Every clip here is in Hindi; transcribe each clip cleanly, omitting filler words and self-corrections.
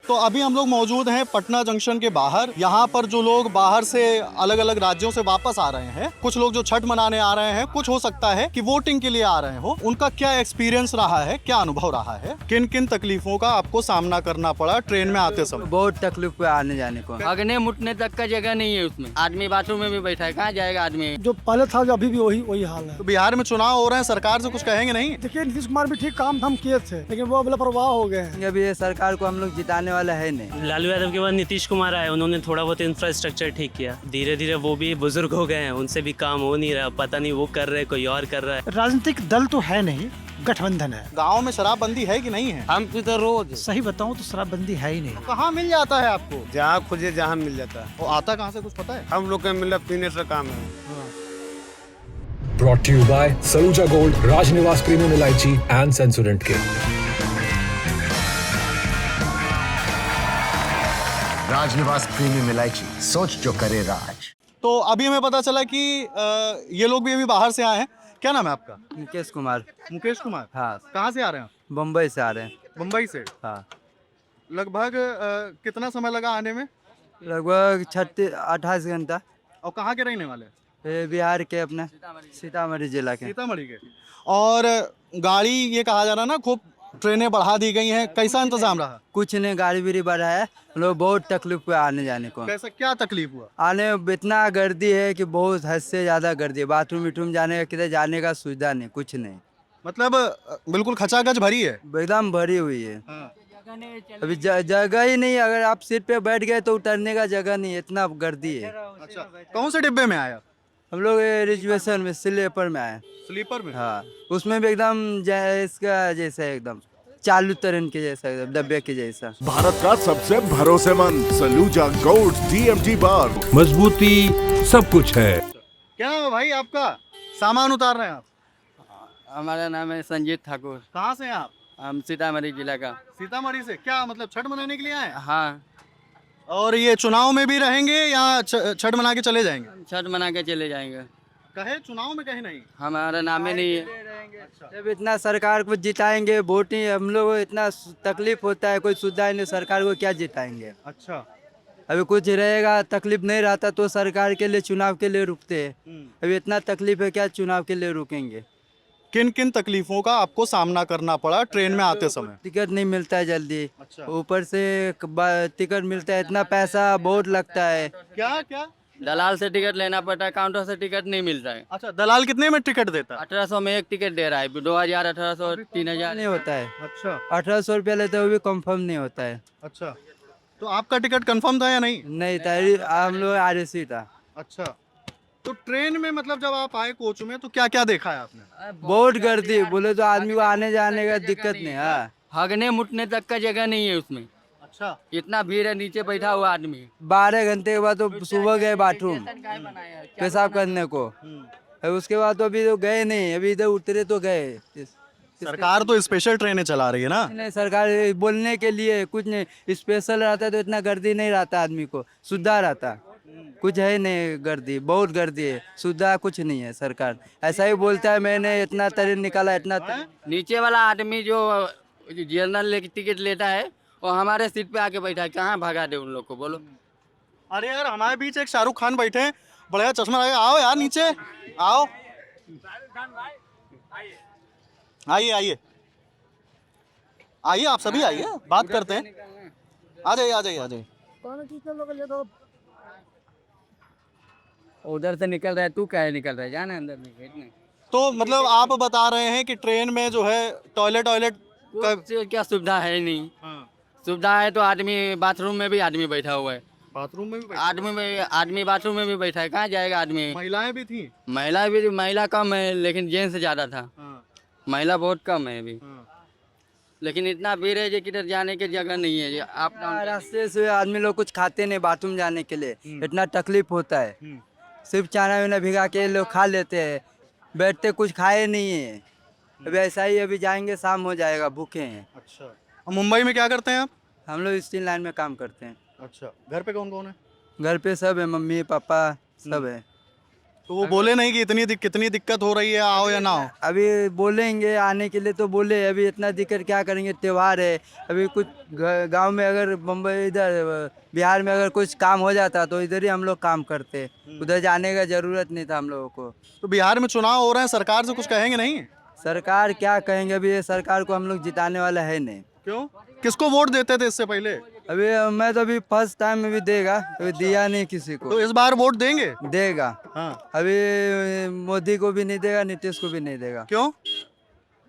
तो अभी हम लोग मौजूद हैं पटना जंक्शन के बाहर। यहाँ पर जो लोग बाहर से अलग अलग राज्यों से वापस आ रहे हैं, कुछ लोग जो छठ मनाने आ रहे हैं, कुछ हो सकता है कि वोटिंग के लिए आ रहे हो, उनका क्या एक्सपीरियंस रहा है, क्या अनुभव रहा है, किन किन तकलीफों का आपको सामना करना पड़ा ट्रेन में आते समय? बहुत तकलीफ हुआ आने जाने को, भागने मुटने तक का जगह नहीं है उसमें। आदमी बाथरूम में भी बैठा है, कहाँ जाएगा आदमी? जो पहले था जो अभी भी वही हाल है। तो बिहार में चुनाव हो रहे हैं, सरकार से कुछ कहेंगे नहीं? देखिए नीतीश कुमार भी ठीक काम धाम किए थे, लेकिन वो लापरवाह हो गए हैं। अभी ये सरकार को हम लोग जिताने वाला है नहीं। लालू यादव के बाद नीतीश कुमार आए, उन्होंने थोड़ा बहुत इंफ्रास्ट्रक्चर ठीक किया। धीरे धीरे वो भी बुजुर्ग हो गए हैं, उनसे भी काम हो नहीं रहा, पता नहीं वो कर रहे कोई और कर रहा है। राजनीतिक दल तो है नहीं, गठबंधन है। गाँव में शराबबंदी है कि नहीं है? हम तो रोज सही बताऊं तो शराबबंदी है ही नहीं। कहाँ मिल जाता है आपको? जहाँ खोजे जहाँ मिल जाता है। वो आता कहाँ से कुछ पता है? हम लोग का मिला पीने से काम है। Brought to you by Saluja Gold, Rajnivas Premium Elaichi and Sensorant के। राजनिवास प्रीमियम इलायची, सोच जो करे राज। तो अभी हमें पता चला कि ये लोग भी अभी बाहर से आए हैं। क्या नाम है आपका? मुकेश कुमार। मुकेश कुमार। हाँ, कहाँ से आ रहे हैं? बम्बई से आ रहे हैं। मुंबई से। हाँ, लगभग कितना समय लगा आने में? लगभग 28 घंटा। और कहाँ के रहने वाले? ये बिहार के अपने सीतामढ़ी जिला के। सीतामढ़ी के। और गाड़ी ये कहा जा रहा है ना, खूब ट्रेनें बढ़ा दी गई हैं, कैसा इंतजाम रहा? कुछ नहीं, गाड़ी भी बढ़ा है, लोग बहुत तकलीफ हुआ आने जाने को। कैसा क्या तकलीफ हुआ? आने में इतना गर्दी है कि बहुत हद से ज्यादा गर्दी है। बाथरूम विथरूम जाने का, किधर जाने का सुविधा नहीं, कुछ नहीं। मतलब बिल्कुल खचाखच भरी है। एकदम भरी हुई है। हाँ। अभी जगह ही नहीं, अगर आप सीट पे बैठ गए तो उतरने का जगह नहीं, इतना गर्दी है। अच्छा, कौन से डिब्बे में आया? हम लोग रिजर्वेशन में स्लीपर में आए। स्लीपर में? हाँ, उसमें भी एकदम इसका जैसा एकदम चालू ट्रेन के जैसा, एकदम डब्बे के जैसा। भारत का सबसे भरोसेमंद सलूजा गोल्ड DMG बार, मजबूती सब कुछ है। क्या नाम है भाई आपका? सामान उतार रहे हैं आप? हमारा नाम है संजीत ठाकुर। कहाँ से हैं आप? हम सीतामढ़ी जिला का। सीतामढ़ी से। क्या मतलब छठ मनाने के लिए आए हैं? हाँ, और ये चुनाव में भी रहेंगे या छठ मना के चले जाएंगे? छठ मना के चले जाएंगे। कहे चुनाव में कहे नहीं? हमारा नाम ही नहीं है। जब इतना सरकार को जिताएंगे, वोट ही हम लोग को इतना तकलीफ होता है, कोई सुविधा ही नहीं, सरकार को क्या जिताएंगे? अच्छा। अभी कुछ रहेगा, तकलीफ नहीं रहता तो सरकार के लिए चुनाव के लिए रुकते हैं। अभी इतना तकलीफ है, क्या चुनाव के लिए रुकेंगे? किन किन तकलीफों का आपको सामना करना पड़ा ट्रेन में आते समय? टिकट नहीं मिलता है जल्दी। अच्छा। ऊपर से टिकट मिलता है, इतना पैसा बहुत लगता है। क्या क्या? दलाल से टिकट लेना पड़ता है, काउंटर से टिकट नहीं मिलता है। अच्छा, दलाल कितने में टिकट देता है? 1800 में एक टिकट दे रहा है, 2000, 1800, 3000 नहीं होता है। अच्छा 1800 रुपया लेते हुए भी कंफर्म नहीं होता है। अच्छा। तो आपका टिकट कंफर्म था या नहीं? नहीं था, हम लोग RSC था। अच्छा। तो ट्रेन में मतलब जब आप आए कोच में तो क्या क्या देखा है आपने? बहुत गर्दी, बोले तो आदमी को आने जाने का दिक्कत नहीं है। भागने मुटने तक का जगह नहीं है उसमें। अच्छा। इतना भीड़ है, नीचे बैठा हुआ आदमी। 12 घंटे के बाद तो सुबह गए बाथरूम पेशाब करने को, उसके बाद तो अभी तो गए नहीं, अभी इधर उतरे तो गए। सरकार तो स्पेशल ट्रेनें चला रही है ना? नहीं, सरकार बोलने के लिए कुछ नहीं, स्पेशल रहता है तो इतना गर्दी नहीं रहता, आदमी को सुविधा रहता। कुछ है नहीं, गर्दी बहुत गर्दी है, सुविधा कुछ नहीं है। सरकार ऐसा ही बोलता है, मैंने इतना ट्रेन निकाला, इतना नीचे वाला आदमी जो जनरल टिकट लेता है वो हमारे सीट पे आके बैठा है, कहाँ भगा दे उन लोग को, बोलो। अरे यार, हमारे बीच एक शाहरुख खान बैठे हैं, बढ़िया चश्मा लगा। आओ यार नीचे आओ, आइए आइए आइए, आप सभी आइए, बात करते हैं। आ जाइए आ जाइए आ जाइए। उधर से निकल रहा है, तू क्या निकल रहा है, जाना अंदर नहीं। तो मतलब आप बता रहे हैं कि ट्रेन में जो है टॉयलेट का क्या सुविधा है नहीं। सुविधा है तो आदमी बाथरूम में भी आदमी बैठा हुआ है, बाथरूम में भी आदमी बाथरूम में भी बैठा है, कहाँ जाएगा आदमी? महिलाएं भी थी? महिला कम है, लेकिन जेंट्स ज्यादा था। महिला बहुत कम है अभी। लेकिन इतना भीड़ है कि किधर जाने की जगह नहीं है। आप रास्ते से आदमी लोग कुछ खाते नहीं, बाथरूम जाने के लिए इतना तकलीफ होता है। सिर्फ चाना वाना भिगा के लोग खा लेते हैं, बैठते कुछ खाए नहीं है। अभी ऐसा ही, अभी जाएंगे शाम हो जाएगा, भूखे हैं। अच्छा। और मुंबई में क्या करते हैं आप? हम लोग स्टील लाइन में काम करते हैं। अच्छा। घर पे कौन कौन है? घर पे सब है, मम्मी पापा सब है। तो वो बोले नहीं कि कितनी दिक्कत हो रही है, आओ या ना आओ? अभी बोलेंगे आने के लिए तो बोले, अभी इतना दिक्कत क्या करेंगे, त्योहार है। अभी कुछ गांव में अगर बम्बई इधर बिहार में अगर कुछ काम हो जाता तो इधर ही हम लोग काम करते, उधर जाने का जरूरत नहीं था हम लोगों को। तो बिहार में चुनाव हो रहे हैं, सरकार से कुछ कहेंगे नहीं? सरकार क्या कहेंगे, अभी ये सरकार को हम लोग जिताने वाला है नहीं। क्यों? किसको वोट देते थे इससे पहले? अभी मैं तो अभी फर्स्ट टाइम में भी देगा, अभी दिया नहीं किसी को। तो इस बार वोट देंगे? देगा। हाँ। अभी मोदी को भी नहीं देगा, नीतीश को भी नहीं देगा। क्यों?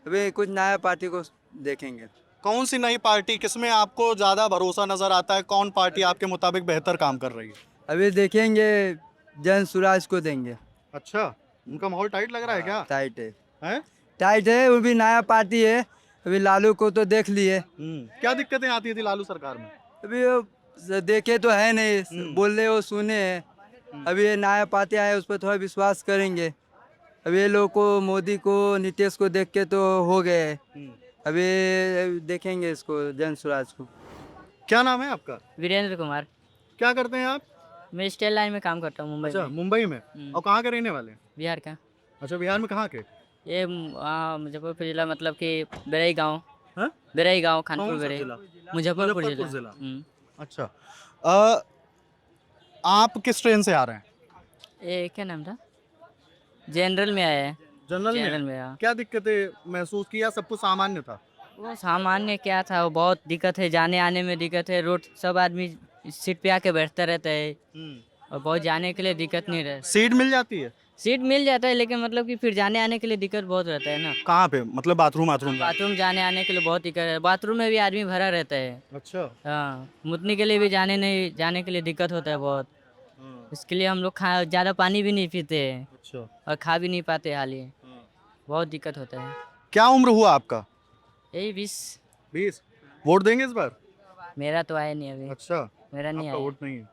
अभी कुछ नया पार्टी को देखेंगे। कौन सी नई पार्टी, किसमें आपको ज्यादा भरोसा नजर आता है? कौन पार्टी आपके मुताबिक बेहतर काम कर रही है? अभी देखेंगे, जन स्वराज को देंगे। अच्छा, उनका माहौल टाइट लग रहा है क्या? टाइट है, हैं? टाइट है, वो भी नया पार्टी है। अभी लालू को तो देख लिए, क्या दिक्कतें आती थी लालू सरकार में? अभी वो देखे तो है नहीं, बोले वो सुने हैं। अभी ये नया पार्टी आया, उस पर थोड़ा विश्वास करेंगे। अभी ये लोग को, मोदी को, नीतीश को देख के तो हो गए, अभी देखेंगे इसको, जन स्वराज को। क्या नाम है आपका? वीरेंद्र कुमार। क्या करते हैं आप? मैं स्टेट लाइन में काम करता हूँ मुंबई अच्छा, में। मुंबई में। और कहाँ के रहने वाले हैं? बिहार का। अच्छा, बिहार में कहाँ के? ये मुजफ्फरपुर जिला, मतलब कि बेरई गांव। हाँ? बेरई गांव, खानपुर कौन सा बेरई, जिला? मुजफ्फरपुर मुजफ्फरपुर जिला। जिला। अच्छा, आप किस ट्रेन से आ रहे हैं? ये क्या नाम था? जनरल में आया है। जनरल जनरल में? में आया। क्या दिक्कतें महसूस किया? सब कुछ सामान्य था? वो सामान्य क्या था, वो बहुत दिक्कत है, जाने आने में दिक्कत है। रोड सब आदमी सीट पे आके बैठता रहता है और बहुत जाने के लिए दिक्कत नहीं रहती। सीट मिल जाती है? सीट मिल जाता है, लेकिन मतलब कि फिर जाने आने के लिए दिक्कत बहुत रहता है ना। कहाँ पे, मतलब बाथरूम? बाथरूम जाने आने के लिए बहुत दिक्कत है। बाथरूम में भी आदमी भरा रहता है। अच्छा। हाँ, मुतने के लिए भी जाने के लिए दिक्कत होता है बहुत। इसके लिए हम लोग ज़्यादा पानी भी नहीं पीते हैं। अच्छा। और खा भी नहीं पाते हाल ही। बहुत दिक्कत होता है। क्या उम्र हुआ आपका? यही 20। 20। वोट देंगे इस बार? मेरा तो आया नहीं अभी। अच्छा, मेरा नहीं आपका आया। वोट नहीं है।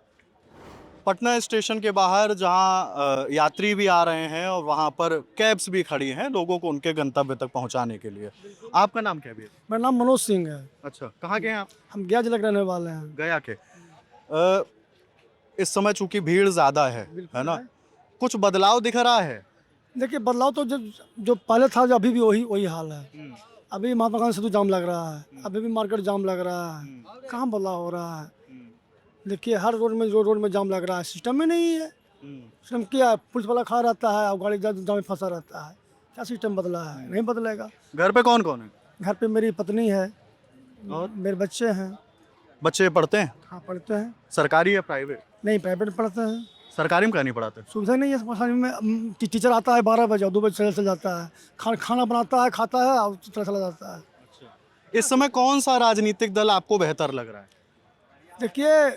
पटना स्टेशन के बाहर जहां यात्री भी आ रहे हैं और वहां पर कैब्स भी खड़ी हैं लोगों को उनके गंतव्य तक पहुंचाने के लिए। आपका नाम क्या है? मेरा नाम मनोज सिंह है। अच्छा, कहाँ के हैं आप? हम गया जिला के रहने वाले हैं। गया के। इस समय चूंकि भीड़ ज्यादा है ना, कुछ बदलाव दिख रहा है? देखिए, बदलाव तो जो पहले था, जो अभी भी वही हाल है। अभी महात्मा गांधी सेतु जाम लग रहा है, अभी भी मार्केट जाम लग रहा है। कहाँ बदलाव हो रहा है? देखिए, हर रोड में जाम लग रहा है। सिस्टम में नहीं है। सिस्टम क्या है? पुलिस वाला खड़ा रहता है और गाड़ी जाम में फंसा रहता है। क्या सिस्टम बदला है? नहीं बदलेगा। घर पे कौन कौन है? घर पे मेरी पत्नी है और मेरे बच्चे हैं। बच्चे पढ़ते हैं? हाँ, पढ़ते हैं। सरकारी या प्राइवेट? नहीं, प्राइवेट पढ़ते हैं। सरकारी में क्या नहीं पढ़ाते? सुविधा नहीं है सरकारी में। टीचर आता है 12 बजे और 2 बजे चला जाता है। खाना बनाता है, खाता है और चला जाता है। इस समय कौन सा राजनीतिक दल आपको बेहतर लग रहा है? देखिए,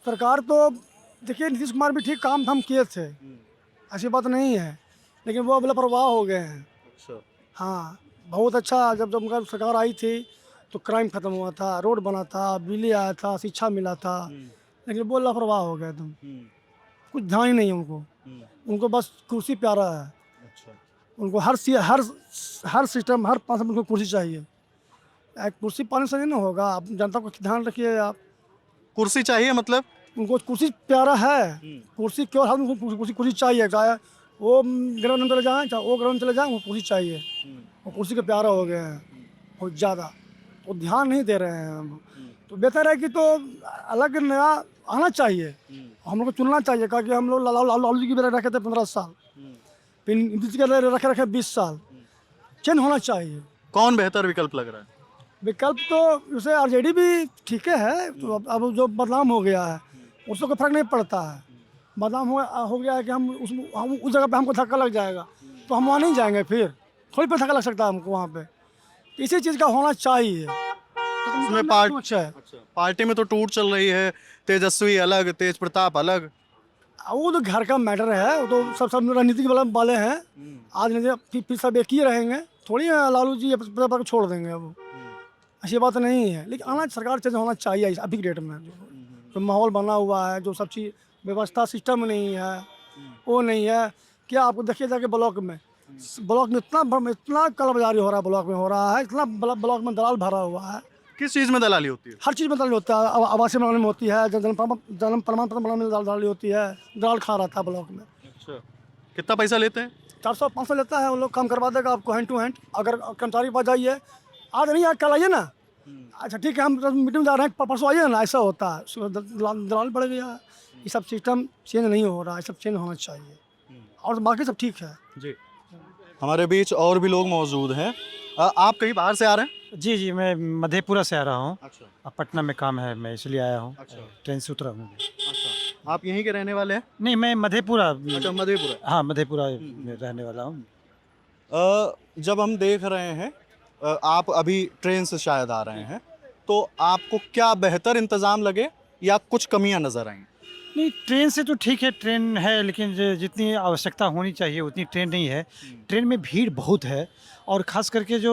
सरकार तो, देखिए, नीतीश कुमार भी ठीक काम धाम किए थे, ऐसी बात नहीं है, लेकिन वो अब लापरवाह हो गए हैं। अच्छा। हाँ, बहुत अच्छा। जब उनका सरकार आई थी तो क्राइम खत्म हुआ था, रोड बना था, बिजली आया था, शिक्षा मिला था, लेकिन वो लापरवाह हो गए। कुछ ध्यान ही नहीं उनको। उनको बस कुर्सी प्यारा है। अच्छा। उनको हर सिस्टम, हर 5 मिनट को कुर्सी चाहिए। कुर्सी पाने से नहीं ना होगा। आप जनता को ध्यान रखिए। आप कुर्सी चाहिए मतलब? उनको कुर्सी प्यारा है। कुर्सी क्यों? उनको कुर्सी चाहिए। चाहे वो ग्राउंड में चले जाएँ, चाहे वो ग्राउंड में चले जाएँ, वो कुर्सी चाहिए। वो कुर्सी के प्यारा हो गए हैं बहुत ज़्यादा। वो ध्यान नहीं दे रहे हैं हम। तो बेहतर है कि तो अलग नया आना चाहिए। हम लोग को चुनना चाहिए, क्योंकि हम लोग लालू जी की बेरा रखे थे 15 साल, फिर नीतीश के रखे 20 साल। चेंज होना चाहिए। कौन बेहतर विकल्प लग रहा है? विकल्प तो जैसे आरजेडी भी ठीक है। तो अब जो बदनाम हो गया है उससे कोई फर्क नहीं पड़ता है। बदनाम हो गया है कि हम उस जगह पे हमको धक्का लग जाएगा तो हम वहाँ नहीं जाएंगे। फिर थोड़ी पे धक्का लग सकता है हमको वहाँ पे। इसी चीज़ का होना चाहिए। उसमें पार्टी में तो टूट चल रही है। तेजस्वी अलग, तेज प्रताप अलग। वो तो घर का मैटर है। वो तो सब राजनीतिक वाले हैं। आज नहीं फिर सब एक ही रहेंगे। थोड़ी लालू जी को छोड़ देंगे। अब ऐसी बात नहीं है। लेकिन आना सरकार चेंज होना चाहिए अभी के डेट में। जो माहौल बना हुआ है, जो सब चीज़ व्यवस्था सिस्टम नहीं है, वो नहीं है। क्या आपको देखिए जाके ब्लॉक में इतना कालाबाजारी हो रहा है। ब्लॉक में हो रहा है इतना। ब्लॉक में दलाल भरा हुआ है। किस चीज़ में दलाली होती है? हर चीज़ में दलाली होता है। आवासीय बनाने में होती है, जन्म प्रमाण पत्र बनाने में दलाली होती है। दलाल खा रहा था ब्लॉक में। अच्छा, कितना पैसा लेते हैं? 400-500 लेता है, वो लोग काम करवा देगा आपको हैंड टू हैंड। अगर कर्मचारी के पास जाइए, आज नहीं आज कल आइए ना, अच्छा ठीक है हम मीटिंग में जा रहे हैं परसों आइए ना, ऐसा होता है। दलाल बढ़ गया, ये सब सिस्टम चेंज नहीं हो रहा है, सब चेंज होना चाहिए और बाकी सब ठीक है जी। हमारे बीच और भी लोग मौजूद हैं। आप कहीं बाहर से आ रहे हैं? जी जी, मैं मधेपुरा से आ रहा हूँ। अच्छा अब पटना में काम है, मैं इसलिए आया हूँ। अच्छा। ट्रेन से उतरा हूँ। अच्छा, आप यहीं के रहने वाले हैं? नहीं, मैं मधेपुरा, अच्छा, मधेपुरा। हाँ मधेपुरा में रहने वाला हूँ। जब हम देख रहे हैं, आप अभी ट्रेन से शायद आ रहे हैं, तो आपको क्या बेहतर इंतज़ाम लगे या कुछ कमियां नज़र आएं? नहीं, ट्रेन से तो ठीक है, ट्रेन है, लेकिन जितनी आवश्यकता होनी चाहिए उतनी ट्रेन नहीं है। ट्रेन में भीड़ बहुत है और ख़ास करके जो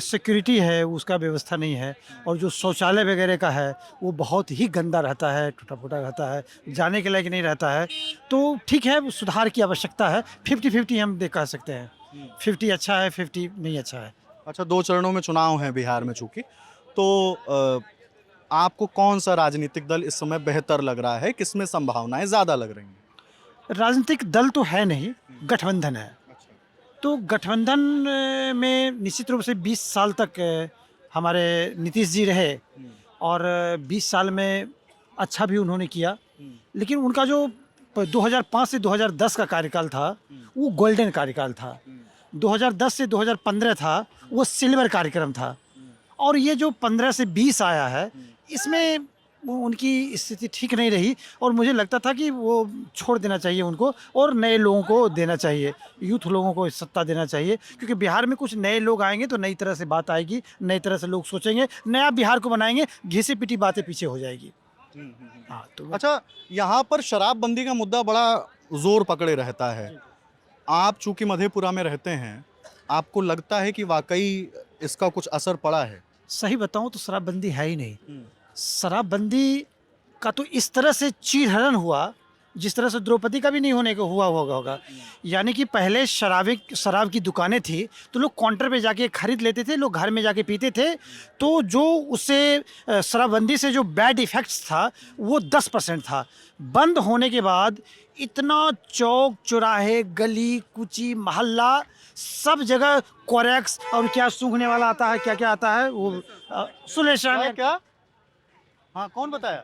सिक्योरिटी है उसका व्यवस्था नहीं है, और जो शौचालय वगैरह का है वो बहुत ही गंदा रहता है, टूटा फूटा रहता है, जाने के लायक नहीं रहता है। तो ठीक है, सुधार की आवश्यकता है। 50-50 हम कह सकते हैं, 50 अच्छा है, 50 नहीं अच्छा है। अच्छा, 2 चरणों में चुनाव हैं बिहार में चूँकि, तो आपको कौन सा राजनीतिक दल इस समय बेहतर लग रहा है, किसमें संभावनाएं ज़्यादा लग रही हैं? राजनीतिक दल तो है नहीं, गठबंधन है। तो गठबंधन में निश्चित रूप से 20 साल तक हमारे नीतीश जी रहे और 20 साल में अच्छा भी उन्होंने किया, लेकिन उनका जो 2005 से 2010 का कार्यकाल था वो गोल्डन कार्यकाल था। 2010 से 2015 था वो सिल्वर कार्यक्रम था, और ये जो 15 से 20 आया है इसमें उनकी स्थिति ठीक नहीं रही, और मुझे लगता था कि वो छोड़ देना चाहिए उनको और नए लोगों को देना चाहिए, यूथ लोगों को सत्ता देना चाहिए, क्योंकि बिहार में कुछ नए लोग आएंगे तो नई तरह से बात आएगी, नई तरह से लोग सोचेंगे, नया बिहार को बनाएंगे, घिसी पिटी बातें पीछे हो जाएगी। हाँ, तो अच्छा, यहाँ पर शराबबंदी का मुद्दा बड़ा जोर पकड़े रहता है। आप चूँकि मधेपुरा में रहते हैं, आपको लगता है कि वाकई इसका कुछ असर पड़ा है? सही बताऊं तो शराबबंदी है ही नहीं। शराबबंदी का तो इस तरह से चीरहरण हुआ जिस तरह से द्रौपदी का भी नहीं होने का हुआ होगा। यानी कि पहले शराब की दुकानें थी तो लोग काउंटर पे जाके खरीद लेते थे, लोग घर में जाके पीते थे, तो जो उससे शराबबंदी से जो बैड इफ़ेक्ट्स था वो 10% था। बंद होने के बाद इतना चौक चौराहे, गली कुची, मोहल्ला, सब जगह कोरेक्स और क्या सूंघने वाला आता है, क्या क्या आता है वो सुलेशन। क्या? हाँ, कौन बताया?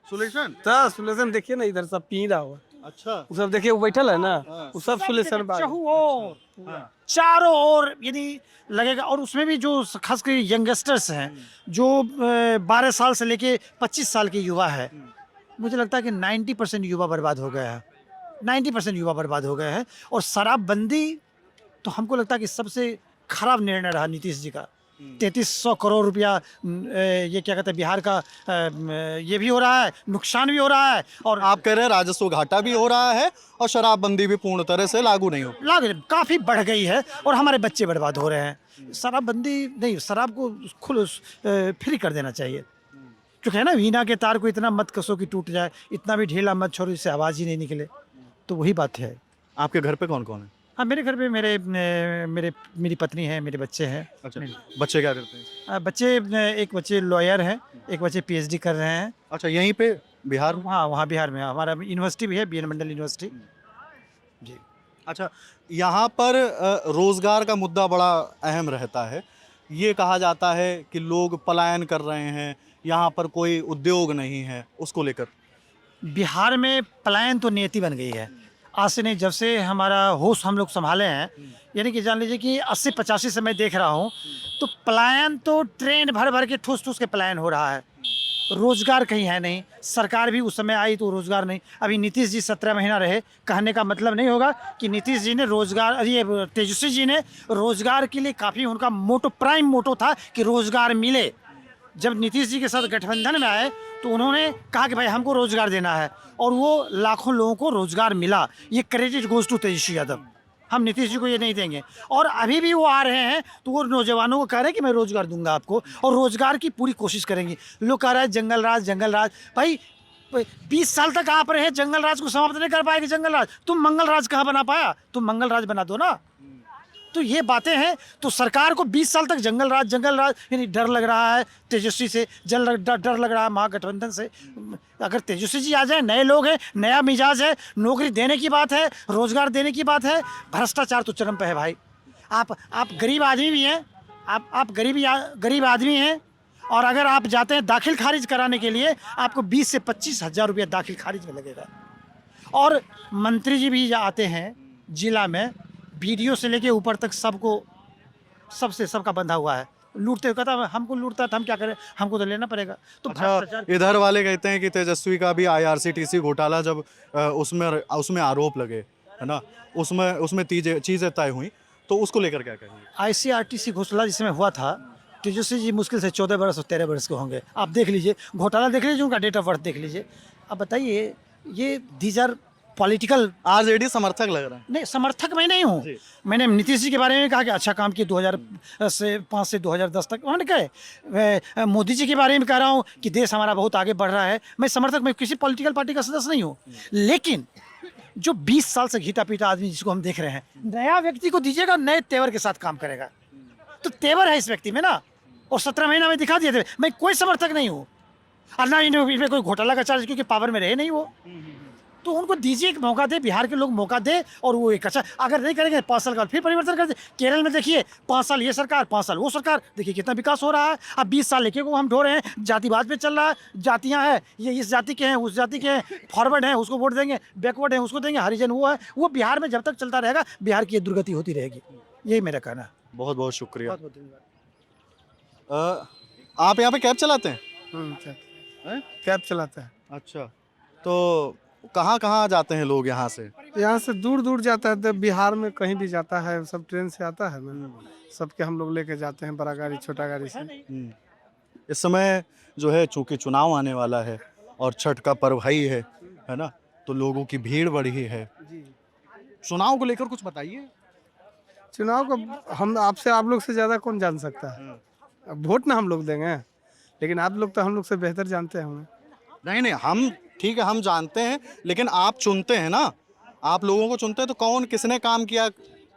सुलेशन? सुलेशन देखिए ना, इधर सब पी रहा हुआ। अच्छा, वो सब देखिए, वो बैठल है ना, वो सब सुलेशन चारों ओर यदि लगेगा। और उसमें भी जो खासकर यंगस्टर्स हैं, जो 12 साल से लेके 25 साल के युवा है, मुझे लगता है कि 90% युवा बर्बाद हो गया है, 90% युवा बर्बाद हो गए हैं। और शराबबंदी तो हमको लगता है कि सबसे खराब निर्णय रहा नीतीश जी का। 3300 करोड़ रुपया ये क्या कहते हैं बिहार का, ये भी हो रहा है, नुकसान भी हो रहा है, और आप कह रहे हैं राजस्व घाटा भी हो रहा है और शराबबंदी भी पूर्ण तरह से लागू नहीं हो, काफ़ी बढ़ गई है और हमारे बच्चे बर्बाद हो रहे हैं। शराबबंदी नहीं, शराब को खुल फ्री कर देना चाहिए, क्योंकि है ना, वीणा के तार को इतना मत कसो कि टूट जाए, इतना भी ढीला मत छोड़ो इससे आवाज़ ही नहीं निकले। तो वही बात है। आपके घर पे कौन कौन है? हाँ, मेरे घर पे मेरी पत्नी है, मेरे बच्चे हैं। अच्छा, बच्चे क्या करते हैं? बच्चे, एक बच्चे लॉयर हैं, एक बच्चे PhD कर रहे हैं। अच्छा, यहीं पे बिहार में? हाँ, वहाँ बिहार में हमारा यूनिवर्सिटी भी है, BN मंडल यूनिवर्सिटी जी। अच्छा, यहाँ पर रोज़गार का मुद्दा बड़ा अहम रहता है। ये कहा जाता है कि लोग पलायन कर रहे हैं, यहाँ पर कोई उद्योग नहीं है, उसको लेकर? बिहार में पलायन तो नियति बन गई है। आज से नहीं, जब से हमारा होश हम लोग संभाले हैं, यानी कि जान लीजिए कि 80-85 से मैं देख रहा हूँ, तो पलायन तो ट्रेन भर भर के ठूस ठूस के पलायन हो रहा है। रोज़गार कहीं है नहीं। सरकार भी उस समय आई तो रोज़गार नहीं। अभी नीतीश जी 17 महीना रहे, कहने का मतलब नहीं होगा कि नीतीश जी ने रोज़गार, ये तेजस्वी जी ने रोज़गार के लिए काफ़ी, उनका मोटो, प्राइम मोटो था कि रोज़गार मिले। जब नीतीश जी के साथ गठबंधन में आए तो उन्होंने कहा कि भाई हमको रोज़गार देना है, और वो लाखों लोगों को रोज़गार मिला। ये credit goes to Tejashwi Yadav. हम नीतीश जी को ये नहीं देंगे। और अभी भी वो आ रहे हैं तो वो नौजवानों को कह रहे हैं कि मैं रोज़गार दूंगा आपको, और रोज़गार की पूरी कोशिश करेंगे। लोग कह रहे हैं जंगल राज, जंगल राज। भाई 20 साल तक आप रहे, जंगल राज को समाप्त नहीं कर पाएंगे। जंगल राज, तुम मंगल राज कहाँ बना पाया? तुम मंगल राज बना दो ना। तो ये बातें हैं। तो सरकार को 20 साल तक जंगल राज यानी डर लग रहा है तेजस्वी से, डर लग रहा है महागठबंधन से। अगर तेजस्वी जी आ जाए, नए लोग हैं, नया मिजाज है, नौकरी देने की बात है, रोजगार देने की बात है, भ्रष्टाचार तो चरम पे है भाई। आप गरीब आदमी भी हैं, आप गरीब आदमी हैं, और अगर आप जाते हैं दाखिल खारिज कराने के लिए, आपको 20 से 25 हज़ार रुपया दाखिल खारिज में लगेगा। और मंत्री जी भी आते हैं जिला में, बीडीओ से लेके ऊपर तक सबका बंधा हुआ है। लूटते हुए कहता हमको लूटता था, हम क्या करें, हमको तो लेना पड़ेगा। तो अच्छा, इधर वाले कहते हैं कि तेजस्वी का भी IRCTC घोटाला जब उसमें आरोप लगे, है ना, उसमें चीजें तय हुई, तो उसको लेकर क्या कहेंगे? ICRTC घोटाला जिसमें हुआ था, तेजस्वी जी मुश्किल से 14 बरस और 13 बरस के होंगे। आप देख लीजिए, घोटाला देख लीजिए, उनका डेट ऑफ बर्थ देख लीजिए। अब बताइए, ये दीज आर पॉलिटिकल। RJD समर्थक लग रहा है। नहीं, समर्थक मैं नहीं हूँ। मैंने नीतीश जी के बारे में कहा कि अच्छा काम किए 2005 से 2010 तक, उन्होंने कहे। मोदी जी के बारे में कह रहा हूँ कि देश हमारा बहुत आगे बढ़ रहा है। मैं समर्थक, मैं किसी पॉलिटिकल पार्टी का सदस्य नहीं हूँ। लेकिन जो 20 साल से घीटा पीटा आदमी जिसको हम देख रहे हैं, नया व्यक्ति को दीजिएगा, नए तेवर के साथ काम करेगा। तो तेवर है इस व्यक्ति में ना, और 17 महीना में दिखा दिए थे। मैं कोई समर्थक नहीं हूँ, और ना इनमें कोई घोटाला का चार्ज, क्योंकि पावर में रहे नहीं वो। तो उनको दीजिए एक मौका दे, बिहार के लोग मौका दे, और वो एक अच्छा, अगर नहीं करेंगे 5 साल का फिर परिवर्तन कर दे। केरल में देखिए, 5 साल ये सरकार, 5 साल वो सरकार, देखिए कितना विकास हो रहा है। अब 20 साल लेके को हम ढो रहे हैं, जातिवाद पे चल रहा है। जातियां हैं, ये इस जाति के हैं, उस जाति के हैं, फॉरवर्ड हैं उसको वोट देंगे, बैकवर्ड हैं उसको देंगे, हरिजन वो है वो। बिहार में जब तक चलता रहेगा, बिहार की दुर्गति होती रहेगी। यही मेरा कहना है। बहुत बहुत शुक्रिया। आप यहाँ पे कैब चलाते हैं? कैब चलाता है। अच्छा, तो कहाँ जाते हैं लोग यहाँ से? यहाँ से दूर दूर जाता है, तो बिहार में कहीं भी जाता है, सब ट्रेन से आता है ना, सबके हम लोग लेके जाते हैं, बड़ा गाड़ी छोटा गाड़ी से। इस समय जो है, चूंकि चुनाव आने वाला है और छठ का पर्व है ना, तो लोगों की भीड़ बढ़ी है। चुनाव को लेकर कुछ बताइए। चुनाव को हम आपसे, आप लोग से ज़्यादा कौन जान सकता है? अब वोट ना हम लोग देंगे, लेकिन आप लोग तो हम लोग से बेहतर जानते हैं हमें। नहीं, हम ठीक है, हम जानते हैं, लेकिन आप चुनते हैं ना, आप लोगों को चुनते हैं, तो कौन किसने काम किया,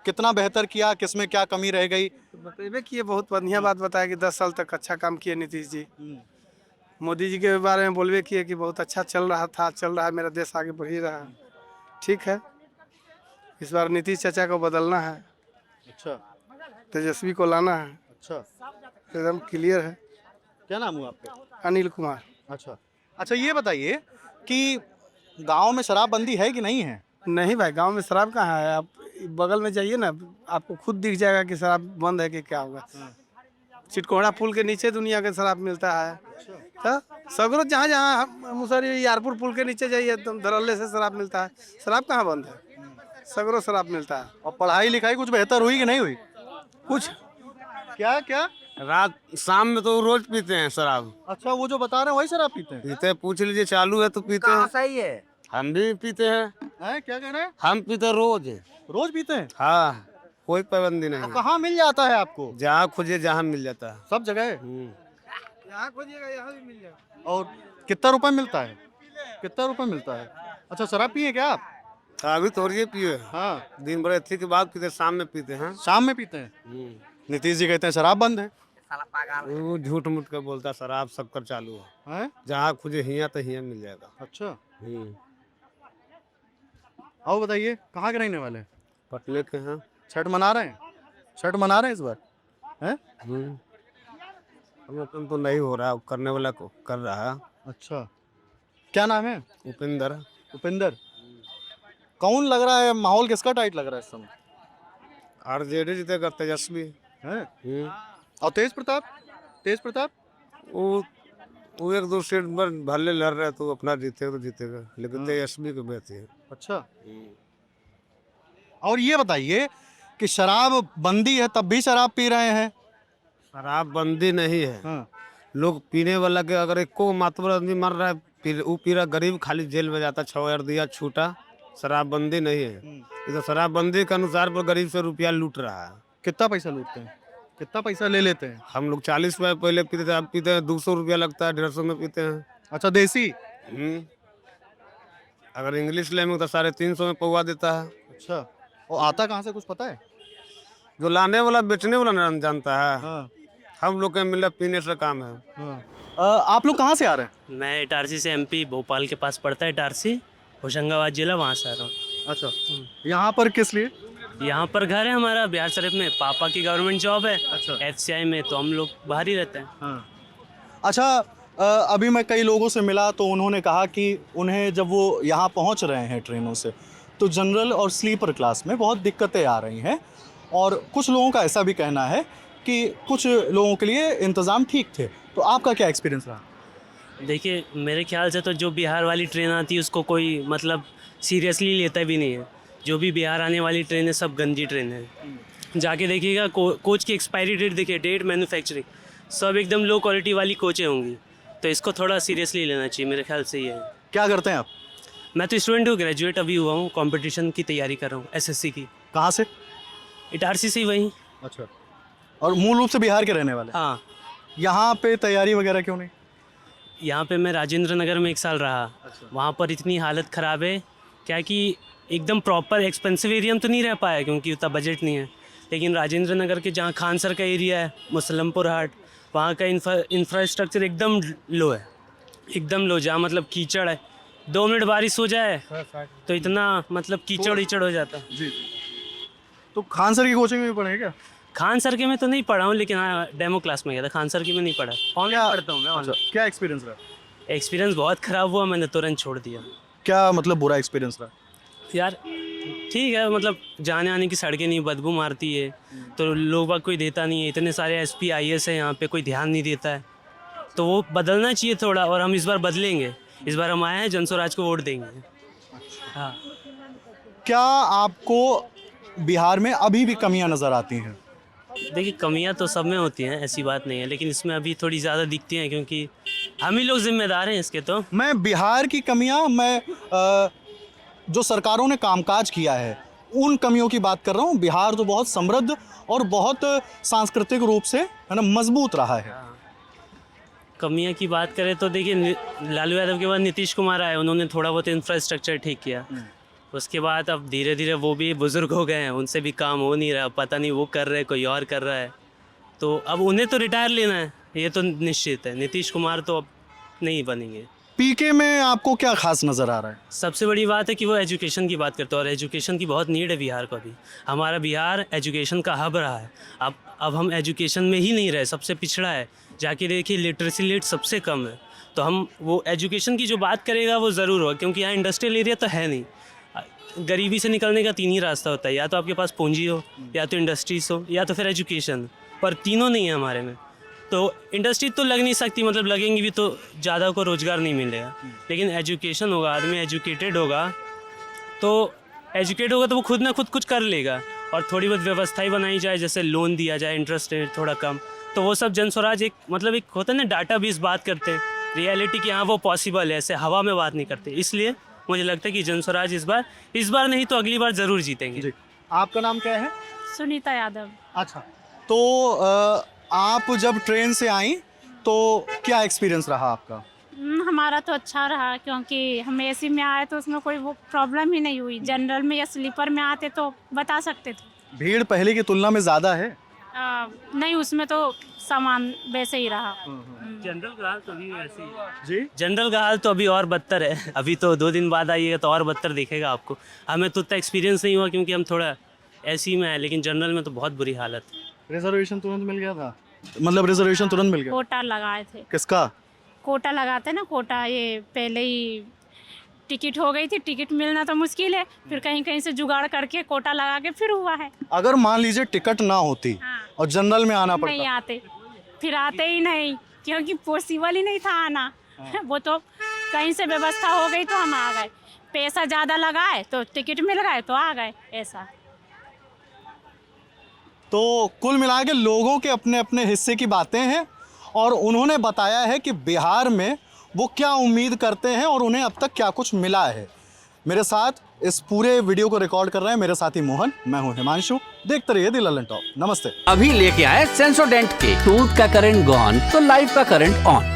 कितना बेहतर किया, किसमें क्या कमी रह गई? तो बताइए कि ये बहुत बढ़िया बात बताया कि 10 साल तक अच्छा काम किए नीतीश जी। मोदी जी के बारे में बोलबे किए कि बहुत अच्छा चल रहा है, मेरा देश आगे बढ़ ही रहा है। ठीक है, इस बार नीतीश चाचा को बदलना है। अच्छा, तेजस्वी को लाना है। अच्छा, एकदम क्लियर है। क्या नाम हुआ आपका? अनिल कुमार। अच्छा, ये बताइए कि गांव में शराबबंदी है कि नहीं है? नहीं भाई, गांव में शराब कहाँ है? आप बगल में जाइए ना, आपको खुद दिख जाएगा कि शराब बंद है कि क्या होगा। चिटकोहरा पुल के नीचे दुनिया का शराब मिलता है। तो सगरो जहाँ मुसरी यारपुर पुल के नीचे जाइए, एकदम धरल्ले से शराब मिलता है। शराब कहाँ बंद है? सगरो शराब मिलता है। और पढ़ाई लिखाई कुछ बेहतर हुई कि नहीं हुई? कुछ क्या रात शाम में तो रोज पीते हैं शराब। अच्छा, वो जो बता रहे हैं वही शराब पीते हैं? पूछ लीजिए, चालू है तो पीते हैं। सही है। हम भी पीते हैं। क्या कह रहे हैं? हम पीते रोज पीते हैं? हाँ, कोई पाबंदी नहीं। कहाँ मिल जाता है आपको? जहाँ खोजिए जहाँ मिल जाता है। सब जगह? यहाँ खोजिएगा यहाँ भी मिल जाएगा। और कितना रुपए मिलता है? अच्छा, शराब पिए क्या आप? अभी थोड़ी पिए। हाँ, दिन भर अथी के बाद पीते, शाम में पीते हैं। शाम में पीते हैं? नीतीश जी कहते हैं शराब बंद है। वो झूठ मूठ के बोलता, शराब सबकर चालू है। जहाँ खोजे हियाँ तो हियाँ मिल जाएगा। अच्छा, आओ बताइए, कहाँ के रहने वाले हैं? पटने के हैं। छठ मना रहे हैं इस बार? हैं? हम तो नहीं हो रहा, करने वाला को कर रहा है। अच्छा, क्या नाम है? उपेंद्र। कौन लग रहा है, माहौल किसका टाइट लग रहा है इस समय? RJD जीतेगा, तेजस्वी है। और तेज प्रताप वो 1-2 सीट पर भले लड़ रहे, तो अपना जीतेगा, लेकिन तेजस्वी को बेहतर है। अच्छा, और ये बताइए कि शराब बंदी है तब भी शराब पी रहे हैं? शराब बंदी नहीं है। लोग पीने वाला के, अगर एको मातबर आदमी मर रहा है, फिर वो पी रहा, गरीब खाली जेल में जाता, 6000 दिया छूटा। शराबबंदी नहीं है। ये तो शराबबंदी के अनुसार पर गरीब से रुपया लूट रहा है। कितना पैसा लूटते हैं? कितना पैसा ले लेते हैं? हम लोग 40 रुपये पहले पीते थे, अब पीते हैं 200 रुपया लगता है, 150 में पीते हैं। अच्छा, देसी? अगर इंग्लिश लेंगे तो 350 में पौवा देता है। अच्छा, और आता कहाँ से कुछ पता है? जो लाने वाला बेचने वाला नहीं जानता है। हम लोग के मिलने पीने से काम है। आप लोग कहाँ से आ रहे हैं? मैं इटारसी से एमपी भोपाल के पास पड़ता है इटारसी, होशंगाबाद जिला, वहाँ से आ रहा हूँ। अच्छा, यहाँ पर किस लिए? यहाँ पर घर है हमारा बिहार शरीफ में, पापा की गवर्नमेंट जॉब है अच्छा। FCI में, तो हम लोग बाहर ही रहते हैं। अच्छा, अभी मैं कई लोगों से मिला तो उन्होंने कहा कि उन्हें जब वो यहाँ पहुँच रहे हैं ट्रेनों से तो जनरल और स्लीपर क्लास में बहुत दिक्कतें आ रही हैं, और कुछ लोगों का ऐसा भी कहना है कि कुछ लोगों के लिए इंतज़ाम ठीक थे। तो आपका क्या एक्सपीरियंस रहा? देखिए, मेरे ख्याल से तो जो बिहार वाली ट्रेन आती है उसको कोई मतलब सीरियसली लेता भी नहीं है। जो भी बिहार आने वाली ट्रेन है सब गंदी ट्रेन है। जाके देखिएगा कोच की एक्सपायरी डेट देखिए, डेट मैन्युफैक्चरिंग, सब एकदम लो क्वालिटी वाली कोचें होंगी। तो इसको थोड़ा सीरियसली लेना चाहिए, मेरे ख्याल से ये है। क्या करते हैं आप? मैं तो स्टूडेंट हूँ, ग्रेजुएट अभी हुआ हूँ, कंपटीशन की तैयारी कर रहा हूँ SSC की। कहाँ से? इटारसी से ही वहीं। अच्छा, और मूल रूप से बिहार के रहने वाले? हाँ। यहाँ पे तैयारी वगैरह क्यों नहीं? यहाँ पे मैं राजेंद्र नगर में 1 साल रहा। अच्छा। वहाँ पर इतनी हालत ख़राब है क्या कि एकदम प्रॉपर एक्सपेंसिव एरिया में तो नहीं रह पाया क्योंकि उतना बजट नहीं है, लेकिन राजेंद्र नगर के जहाँ खान सर का एरिया है, मुसलमपुर हाट, वहाँ का इंफ्रास्ट्रक्चर एकदम लो है, एकदम लो। जहाँ मतलब कीचड़ है, 2 मिनट बारिश हो जाए तो इतना मतलब कीचड़ हो जाता है। जी। तो खान सर की कोचिंग में भी पढ़े क्या? खान सर के में तो नहीं पढ़ा हूँ, लेकिन हाँ डेमो क्लास में गया था। खान सर की में नहीं पढ़ा, ऑनलाइन पढ़ता हूँ मैं। अच्छा, क्या एक्सपीरियंस रहा? एक्सपीरियंस बहुत ख़राब हुआ, मैंने तुरंत छोड़ दिया। क्या मतलब बुरा एक्सपीरियंस रहा? यार ठीक है, मतलब जाने आने की सड़कें नहीं, बदबू मारती है, तो लोग बाग कोई देता नहीं है। इतने सारे SP IAS है यहाँ पे, कोई ध्यान नहीं देता है, तो वो बदलना चाहिए थोड़ा। और हम इस बार बदलेंगे, इस बार हम आए हैं, जनस्वराज को वोट देंगे। हाँ। क्या आपको बिहार में अभी भी कमियां नज़र आती हैं? देखिए, कमियां तो सब में होती हैं, ऐसी बात नहीं है, लेकिन इसमें अभी थोड़ी ज़्यादा दिखती हैं क्योंकि हम ही लोग जिम्मेदार हैं इसके। तो मैं बिहार की कमियां, मैं जो सरकारों ने कामकाज किया है उन कमियों की बात कर रहा हूँ। बिहार तो बहुत समृद्ध और बहुत सांस्कृतिक रूप से है ना मजबूत रहा है। कमियां की बात करें तो देखिए, लालू यादव के बाद नीतीश कुमार आए, उन्होंने थोड़ा बहुत इंफ्रास्ट्रक्चर ठीक किया। उसके बाद अब धीरे धीरे वो भी बुज़ुर्ग हो गए हैं, उनसे भी काम हो नहीं रहा, पता नहीं वो कर रहे कोई और कर रहा है, तो अब उन्हें तो रिटायर लेना है, ये तो निश्चित है। नीतीश कुमार तो अब नहीं बनेंगे। पीके में आपको क्या खास नज़र आ रहा है? सबसे बड़ी बात है कि वो एजुकेशन की बात करते हैं, और एजुकेशन की बहुत नीड है बिहार को अभी। हमारा बिहार एजुकेशन का हब रहा है, अब हम एजुकेशन में ही नहीं रहे, सबसे पिछड़ा है। जाके देखिए, लिटरेसी रेट सबसे कम है, तो हम वो एजुकेशन की जो बात करेगा वो ज़रूर होगा, क्योंकि यहाँ इंडस्ट्रियल एरिया तो है नहीं। गरीबी से निकलने का 3 ही रास्ता होता है, या तो आपके पास पूंजी हो, या तो इंडस्ट्रीज हो, या तो फिर एजुकेशन, पर तीनों नहीं है हमारे में। तो इंडस्ट्री तो लग नहीं सकती, मतलब लगेंगी भी तो ज़्यादा को रोज़गार नहीं मिलेगा, लेकिन एजुकेशन होगा, आदमी एजुकेटेड होगा तो वो खुद ना खुद कुछ कर लेगा। और थोड़ी बहुत व्यवस्थाएं बनाई जाए, जैसे लोन दिया जाए, इंटरेस्ट रेट थोड़ा कम, तो वो सब जनस्वराज एक मतलब एक होता है ना, डाटा बेस बात करते हैं, रियलिटी की हाँ वो पॉसिबल है, ऐसे हवा में बात नहीं करते। इसलिए मुझे लगता है कि जनस्वराज इस बार नहीं तो अगली बार ज़रूर जीतेंगे। जी। आपका नाम क्या है? सुनीता यादव। अच्छा, तो आप जब ट्रेन से आई तो क्या एक्सपीरियंस रहा आपका? हमारा तो अच्छा रहा, क्योंकि हम AC में आए तो उसमें कोई वो प्रॉब्लम ही नहीं हुई। जनरल में या स्लीपर में आते तो बता सकते थे। भीड़ पहले की तुलना में ज़्यादा है? नहीं, उसमें तो सामान वैसे ही रहा। जनरल का हाल तो अभी ऐसे ही जी। जनरल का हाल तो अभी और बदतर है। अभी तो 2 दिन बाद आइएगा तो और बदतर दिखेगा आपको। हमें तो उतना एक्सपीरियंस नहीं हुआ क्योंकि हम थोड़ा ऐसी में है, लेकिन जनरल में तो बहुत बुरी हालत है। रिजर्वेशन तुरंत मिल गया था? मतलब रिजर्वेशन तुरंत मिल गया? कोटा लगाए थे। किसका? कोटा लगाते ना, कोटा ये पहले ही टिकट हो गई थी, टिकट मिलना तो मुश्किल है, फिर कहीं कहीं से जुगाड़ करके कोटा लगा के फिर हुआ है। अगर मान लीजिए टिकट ना होती और जनरल में आना पड़ता? नहीं आते, फिर आते ही नहीं, क्योंकि पॉसिबल ही नहीं था आना। वो तो कहीं से व्यवस्था हो गई तो हम आ गए, पैसा ज़्यादा लगाए तो टिकट मिल गए तो आ गए, ऐसा। तो कुल मिला के लोगों के अपने अपने हिस्से की बातें हैं, और उन्होंने बताया है कि बिहार में वो क्या उम्मीद करते हैं और उन्हें अब तक क्या कुछ मिला है। मेरे साथ इस पूरे वीडियो को रिकॉर्ड कर रहे हैं मेरे साथी मोहन, मैं हूं हिमांशु। देखते रहिए दी ललन टॉप। नमस्ते। अभी लेके आए सेंसोडेंट के, टूथ का करंट गॉन तो लाइफ का करंट ऑन।